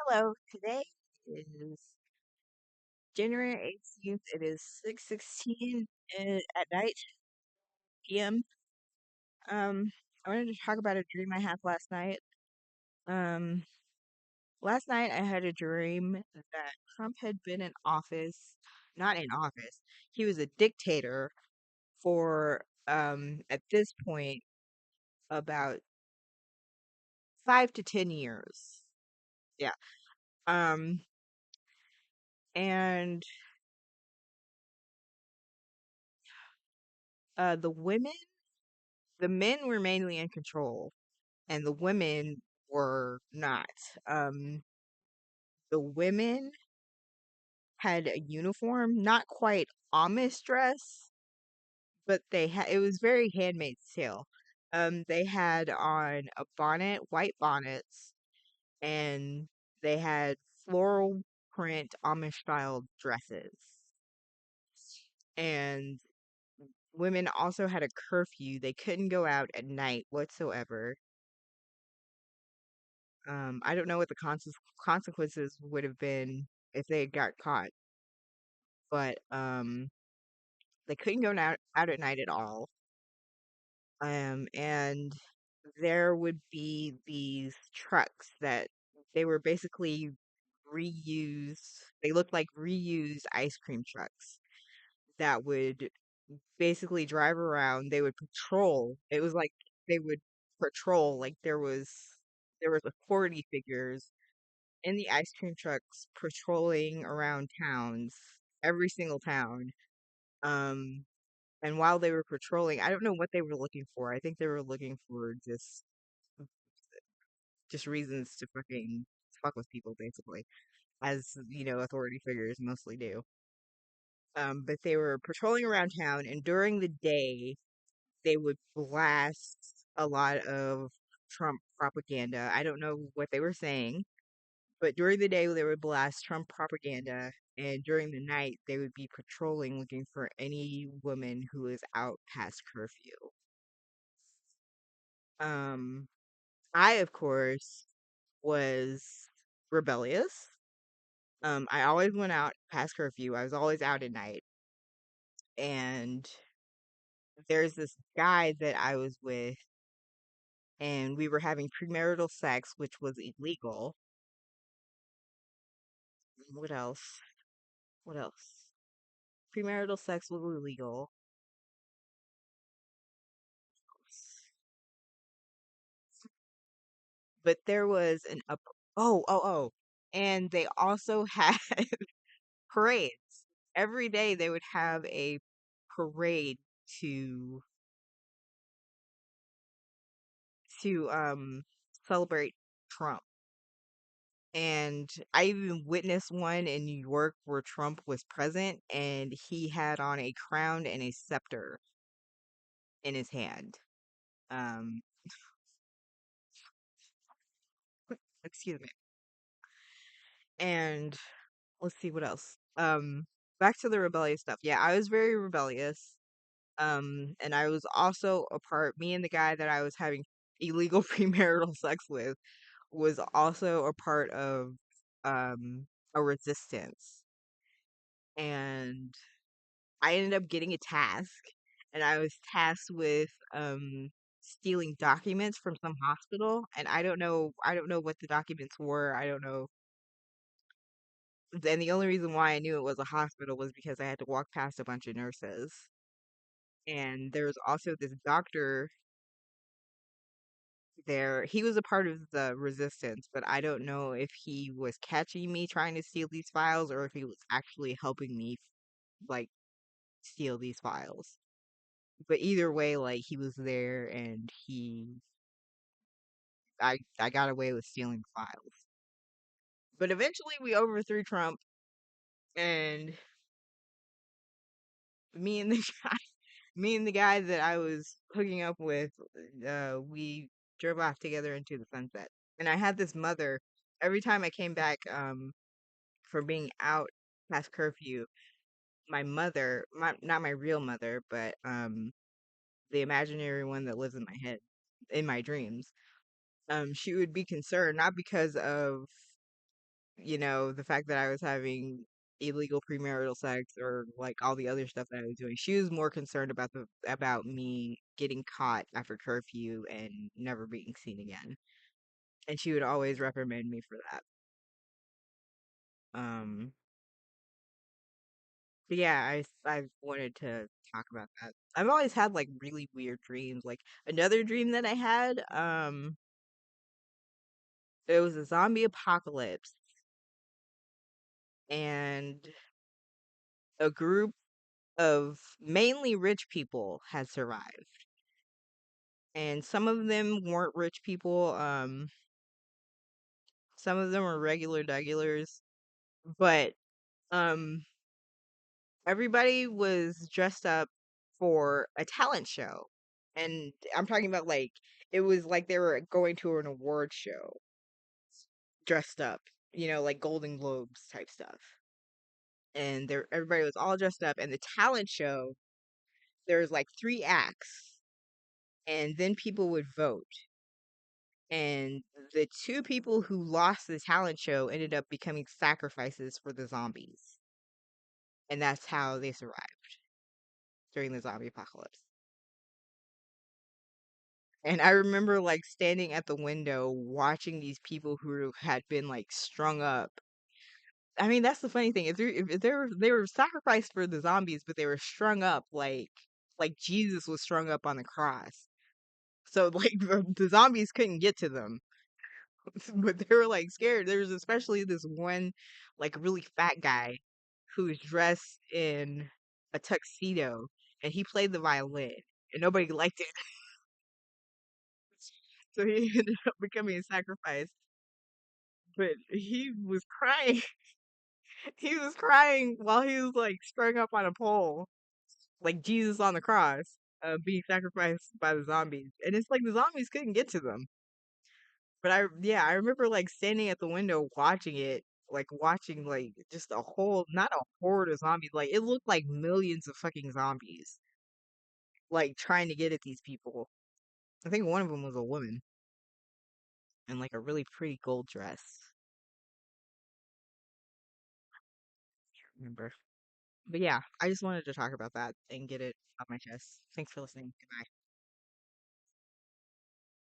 Hello, today is January 18th. It is 6:16 at night p.m. I wanted to talk about a dream I had last night. Um, Last night I had a dream that Trump had been in office, not in office. He was a dictator for at this point about 5 to 10 years. Yeah. Um and the men were mainly in control and the women were not. Um, the women had a uniform, not quite Amish dress, but they had it was very Handmaid's Tale. They had on a bonnet, white bonnets, and they had floral print Amish style dresses. And women also had a curfew. They couldn't go out at night whatsoever. I don't know what the consequences would have been if they had got caught, but they couldn't go out at night at all. And there would be these trucks that they were basically reused. They looked like reused ice cream trucks that would basically drive around. They would patrol. It was like they would patrol. Like there was authority figures in the ice cream trucks patrolling around towns, every single town. Um, and while they were patrolling, I don't know what they were looking for. I think they were looking for just reasons to fucking fuck with people, basically, as authority figures mostly do. But they were patrolling around town, and during the day, they would blast a lot of Trump propaganda. I don't know what they were saying, but during the day, they would blast Trump propaganda, and during the night, they would be patrolling looking for any woman who is out past curfew. Um, I, of course, was rebellious. I always went out past curfew. I was always out at night. And there's this guy that I was with, and we were having premarital sex, which was illegal. What else? What else? Premarital sex was illegal. But there was an up oh, and they also had parades. Every day they would have a parade to to celebrate Trump. And I even witnessed one in New York where Trump was present and he had on a crown and a scepter in his hand. Um excuse me. And let's see what else. Back to the rebellious stuff. Yeah, I was very rebellious. And I was also a part, me and the guy that I was having illegal premarital sex with was also a part of a resistance. And I ended up getting a task, and I was tasked with stealing documents from some hospital, and I don't know what the documents were. I don't know. And the only reason why I knew it was a hospital was because I had to walk past a bunch of nurses. And there was also this doctor there. He was a part of the resistance, but I don't know if he was catching me trying to steal these files or if he was actually helping me like steal these files. But either way, like he was there and I got away with stealing files. But eventually we overthrew Trump, and me and the guy me and the guy that I was hooking up with, we drove off together into the sunset. And I had this mother every time I came back from being out past curfew, my mother, not my real mother, but the imaginary one that lives in my head, in my dreams, she would be concerned not because of the fact that I was having illegal premarital sex or like all the other stuff that I was doing. She was more concerned about me getting caught after curfew and never being seen again. And she would always reprimand me for that. Um but yeah, I wanted to talk about that. I've always had like really weird dreams. Like another dream that I had, it was a zombie apocalypse and a group of mainly rich people had survived. And some of them weren't rich people. Some of them were regular regulars, but um, everybody was dressed up for a talent show, and I'm talking about like it was like they were going to an award show, dressed up, like Golden Globes type stuff. And there, everybody was all dressed up, and the talent show there was like three acts, and then people would vote. And the two people who lost the talent show ended up becoming sacrifices for the zombies. And that's how they survived during the zombie apocalypse. And I remember like standing at the window watching these people who had been like strung up. I mean, that's the funny thing. If they were sacrificed for the zombies, but they were strung up like Jesus was strung up on the cross. So like the zombies couldn't get to them. But they were like scared. There was especially this one like really fat guy who was dressed in a tuxedo and he played the violin and nobody liked it. So he ended up becoming a sacrifice. But he was crying. He was crying while he was like strung up on a pole, like Jesus on the cross, being sacrificed by the zombies. And it's like the zombies couldn't get to them. But yeah, I remember like standing at the window watching it, like watching like just a whole, not a horde of zombies, like it looked like millions of fucking zombies, like trying to get at these people. I think one of them was a woman in like a really pretty gold dress. Remember? But yeah, I just wanted to talk about that and get it off my chest. Thanks for listening. Goodbye.